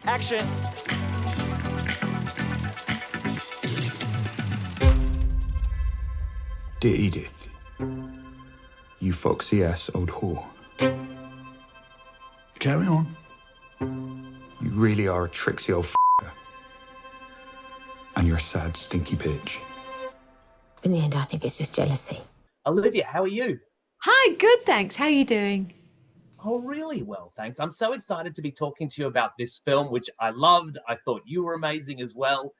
Action! Dear Edith, you foxy-ass old whore. Carry on. You really are a tricksy old f***er. And you're a sad, stinky bitch. In the end, I think it's just jealousy. Olivia, how are you? Hi, good, thanks. How are you doing? Oh, really well, thanks. I'm so excited to be talking to you about this film, which I loved. I thought you were amazing as well.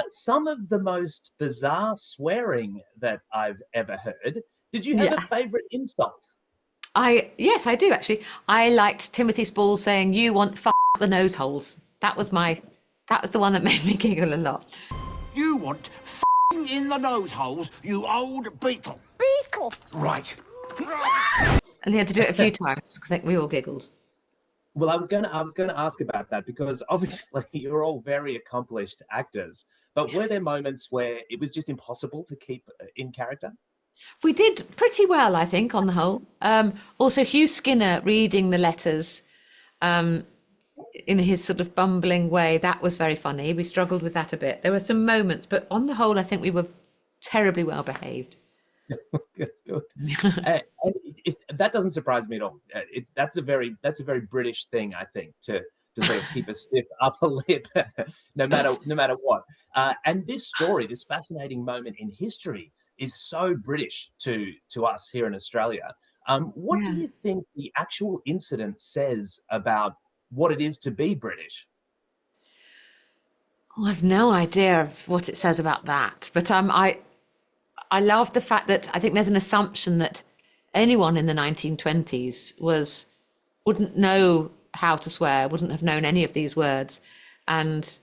Some of the most bizarre swearing that I've ever heard. Did you have a favourite insult? Yes, I do actually. I liked Timothy Spall saying, "You want f the nose holes." That was the one that made me giggle a lot. You want in the nose holes, you old beetle. Beetle! Right. And they had to do it a few times because we all giggled. Well, I was going to ask about that because obviously you're all very accomplished actors, but were there moments where it was just impossible to keep in character? We did pretty well, I think, on the whole. Also, Hugh Skinner reading the letters in his sort of bumbling way, that was very funny. We struggled with that a bit. There were some moments, but on the whole, I think we were terribly well behaved. Good. That doesn't surprise me at all. That's a very British thing, I think, to sort of keep a stiff upper lip, no matter what. And this story, this fascinating moment in history, is so British to us here in Australia. What do you think the actual incident says about what it is to be British? Oh, I've no idea of what it says about that, but I love the fact that I think there's an assumption that anyone in the 1920s wouldn't know how to swear, wouldn't have known any of these words. And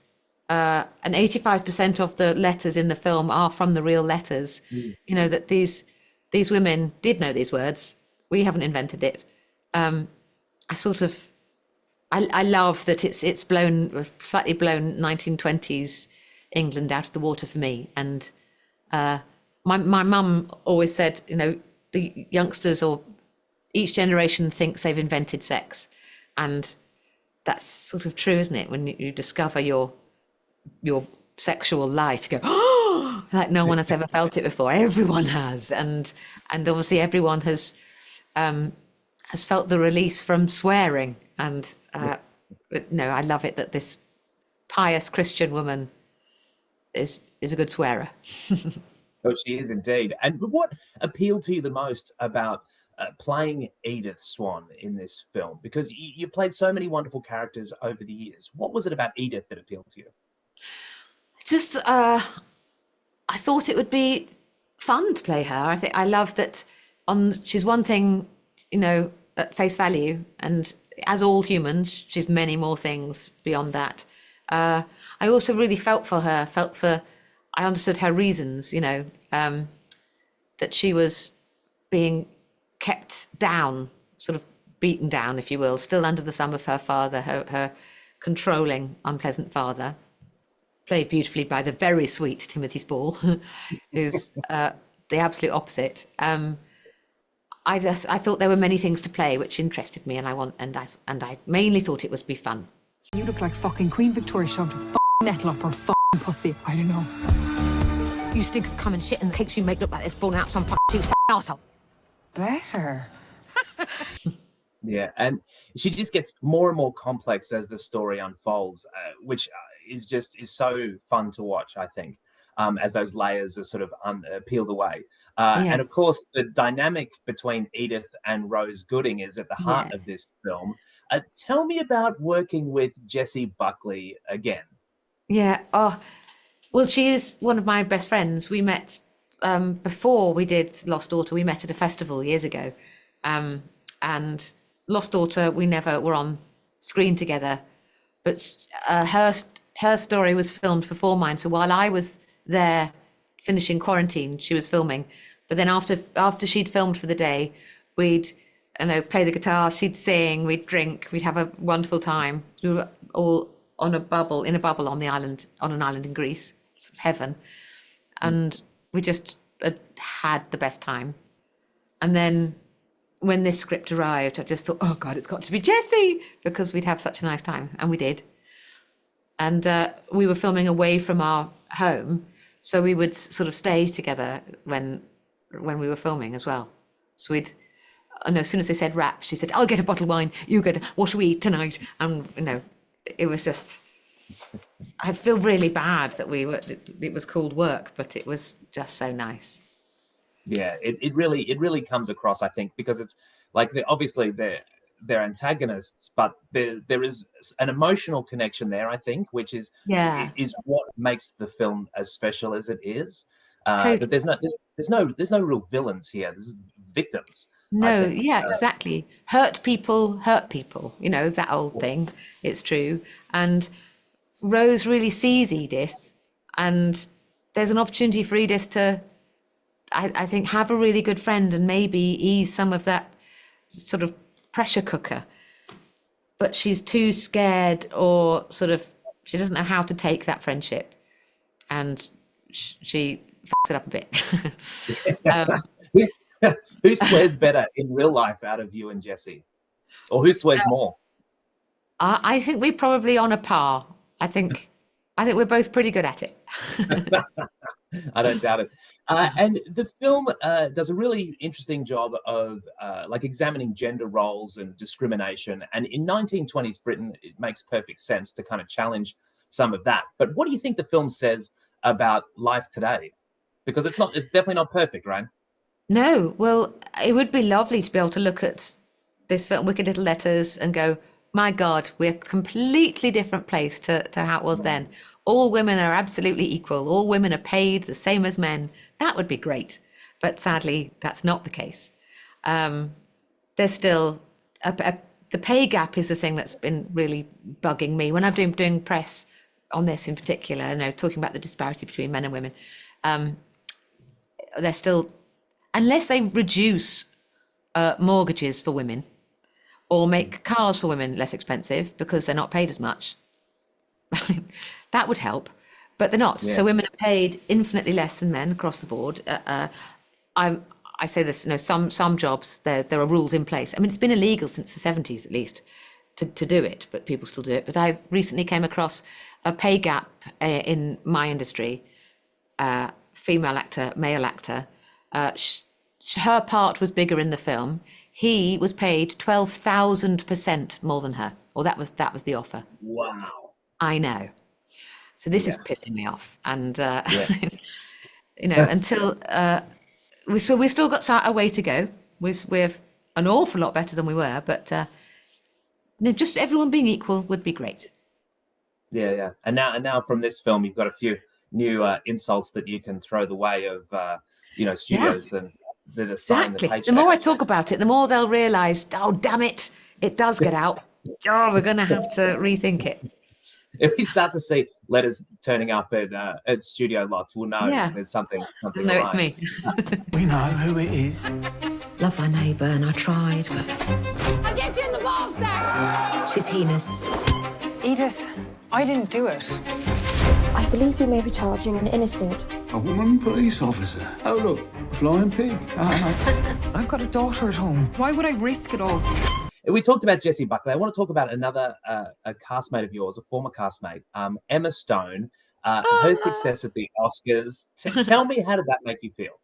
85% of the letters in the film are from the real letters. You know, that these women did know these words. We haven't invented it. I love that it's slightly blown 1920s England out of the water for me. And my mum always said, you know, the youngsters or each generation thinks they've invented sex. And that's sort of true, isn't it? When you discover your sexual life, you go, oh, like no one has ever felt it before. Everyone has. And obviously everyone has felt the release from swearing. And no, I love it that this pious Christian woman is a good swearer. Oh, she is indeed. And what appealed to you the most about playing Edith Swan in this film? Because you've played so many wonderful characters over the years. What was it about Edith that appealed to you? Just, I thought it would be fun to play her. I love that she's one thing, you know, at face value, and as all humans, she's many more things beyond that. I also really felt for her, I understood her reasons, you know, that she was being kept down, sort of beaten down, if you will, still under the thumb of her father, her controlling, unpleasant father, played beautifully by the very sweet Timothy Spall, who's the absolute opposite. I thought there were many things to play which interested me, and I mainly thought it was be fun. You look like fucking Queen Victoria shoved a nettle up her pussy. I don't know. You stink of cum and shit, and the cakes you make look like they're falling out some arsehole. Better. Yeah, and she just gets more and more complex as the story unfolds, which is so fun to watch, I think, as those layers are sort of peeled away. And of course, the dynamic between Edith and Rose Gooding is at the heart of this film. Tell me about working with Jessie Buckley again. Yeah. Oh, well, she is one of my best friends. We met before we did Lost Daughter. We met at a festival years ago. And Lost Daughter, we never were on screen together. But her story was filmed before mine. So while I was there finishing quarantine, she was filming. But then after she'd filmed for the day, we'd play the guitar, she'd sing, we'd drink, we'd have a wonderful time. We were all in a bubble on the island, on an island in Greece, heaven. And we just had the best time. And then when this script arrived, I just thought, oh God, it's got to be Jessie, because we'd have such a nice time. And we did. and we were filming away from our home, so we would sort of stay together when we were filming as well. So we'd, and as soon as they said wrap, she said, "I'll get a bottle of wine. You get what should we eat tonight?" And it was just. I feel really bad that it was called work, but it was just so nice. Yeah, it really comes across, I think, because it's like obviously they're antagonists, but there is an emotional connection there, I think, which is what makes the film as special as it is. Totally. But there's no real villains here. There's victims. No, yeah, exactly. Hurt people, that old thing. It's true. And Rose really sees Edith, and there's an opportunity for Edith to, I think, have a really good friend and maybe ease some of that sort of pressure cooker. But she's too scared, or she doesn't know how to take that friendship, and she fucks it up a bit. Who swears better in real life out of you and Jesse, or who swears more? I think we're probably on a par. I think we're both pretty good at it. I don't doubt it. And the film does a really interesting job of examining gender roles and discrimination. And in 1920s Britain, it makes perfect sense to kind of challenge some of that. But what do you think the film says about life today? Because it's definitely not perfect, right? No, well, it would be lovely to be able to look at this film, Wicked Little Letters, and go, my God, we're a completely different place to how it was then. All women are absolutely equal. All women are paid the same as men. That would be great. But sadly, that's not the case. There's still the pay gap is the thing that's been really bugging me. When I'm doing press on this in particular, talking about the disparity between men and women, they're still, unless they reduce mortgages for women, or make cars for women less expensive because they're not paid as much. That would help, but they're not. Yeah. So women are paid infinitely less than men across the board. I say this, some jobs, there are rules in place. I mean, it's been illegal since the 70s at least to do it, but people still do it. But I recently came across a pay gap in my industry, female actor, male actor. Her part was bigger in the film. He was paid 12,000% more than her, or that was the offer. Wow. I know. So this is pissing me off, and until we still got a way to go. We're an awful lot better than we were, but just everyone being equal would be great. Yeah. And now from this film, you've got a few new insults that you can throw the way of studios and. Exactly. The more I talk about it, the more they'll realise, oh, damn it, it does get out. Oh, we're going to have to rethink it. If we start to see letters turning up at studio lots, we'll know there's something No, it's me. We know who it is. Love thy neighbour, and I tried, but... I'll get you in the ball sack! She's heinous. Edith, I didn't do it. I believe we may be charging an innocent. A woman police officer. Oh, look, flying pig. I've got a daughter at home. Why would I risk it all? We talked about Jessie Buckley. I want to talk about another a castmate of yours, a former castmate, Emma Stone, her success at the Oscars. Tell me, how did that make you feel?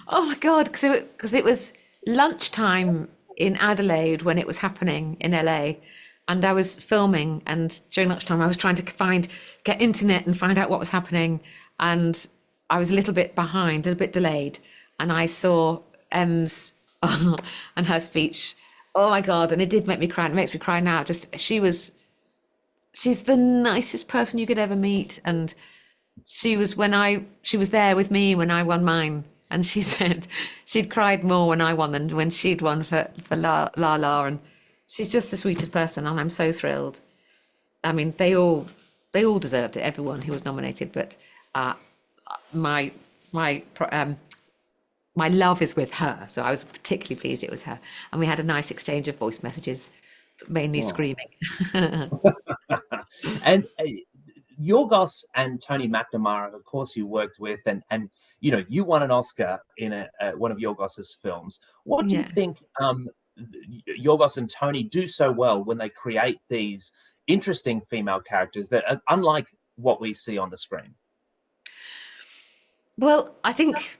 Oh, my God, because it was lunchtime in Adelaide when it was happening in LA. And I was filming, and during lunchtime I was trying to get internet and find out what was happening. And I was a little bit behind, a little bit delayed. And I saw Em's and her speech. Oh my God. And it did make me cry. It makes me cry now. She's the nicest person you could ever meet. And she was there with me when I won mine. And she said she'd cried more when I won than when she'd won for La La. And she's just the sweetest person, and I'm so thrilled. I mean, they all deserved it, everyone who was nominated, but my love is with her, so I was particularly pleased it was her. And we had a nice exchange of voice messages, mainly screaming. And Yorgos and Tony McNamara, of course, you worked with, and you won an Oscar in one of Yorgos's films. What do you think Yorgos and Tony do so well when they create these interesting female characters that are unlike what we see on the screen. Well, I think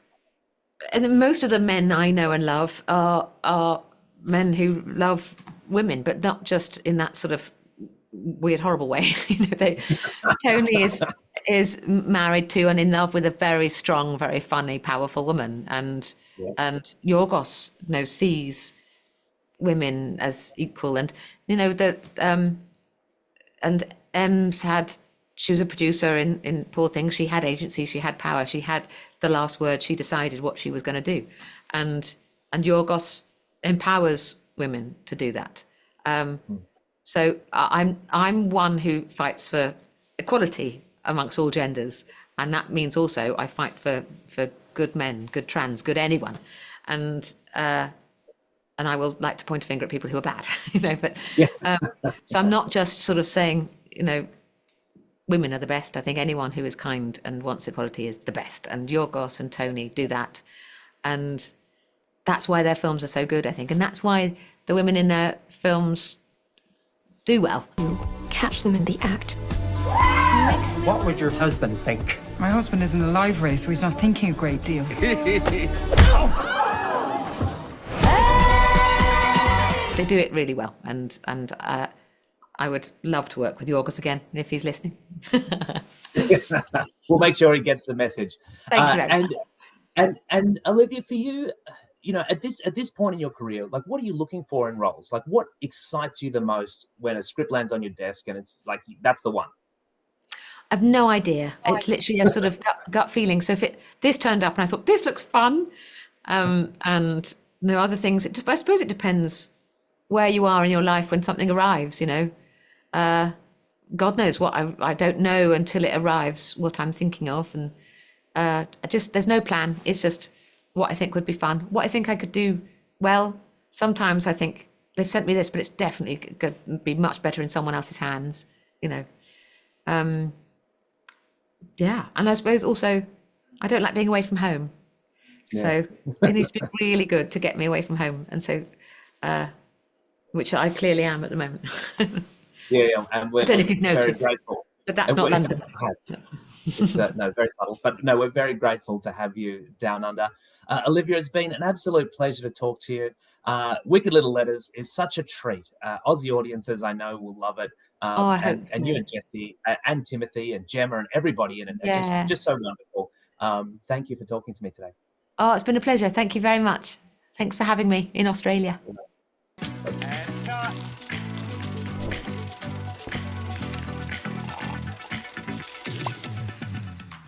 most of the men I know and love are men who love women, but not just in that sort of weird, horrible way. Tony is married to and in love with a very strong, very funny, powerful woman, and Yorgos sees women as equal, and and Em's she was a producer in Poor Things. She had agency, she had power, she had the last word. She decided what she was going to do, and Yorgos empowers women to do that. So I'm one who fights for equality amongst all genders, and that means also I fight for good men, good trans, good anyone, and I will like to point a finger at people who are bad, But so I'm not just sort of saying, women are the best. I think anyone who is kind and wants equality is the best, and Yorgos and Tony do that, and that's why their films are so good, I think, and that's why the women in their films do well. Catch them in the act. What would your husband think? My husband isn't alive, Ray, so he's not thinking a great deal. They do it really well, and I would love to work with Yorgos again if he's listening. We'll make sure he gets the message. Thank you very much. And Olivia, for you, at this point in your career, like, what are you looking for in roles? Like, what excites you the most when a script lands on your desk and it's like, that's the one? I've no idea. It's literally a sort of gut feeling. So if this turned up and I thought this looks fun, and there are other things. I suppose it depends where you are in your life when something arrives. God knows what I don't know until it arrives what I'm thinking of, and there's no plan. It's just what I think would be fun, what I think I could do well. Sometimes I think they've sent me this, but it's definitely going to be much better in someone else's hands. Yeah, and I suppose also I don't like being away from home, so it needs to be really good to get me away from home, and so which I clearly am at the moment. And we're I don't know if you've noticed, very grateful. but that's not London. It's no, very subtle, but no, we're very grateful to have you down under. Olivia, it's been an absolute pleasure to talk to you. Wicked Little Letters is such a treat. Aussie audiences, I know, will love it. I hope so. And you and Jessie and Timothy and Gemma and everybody in it are just so wonderful. Thank you for talking to me today. Oh, it's been a pleasure. Thank you very much. Thanks for having me in Australia. And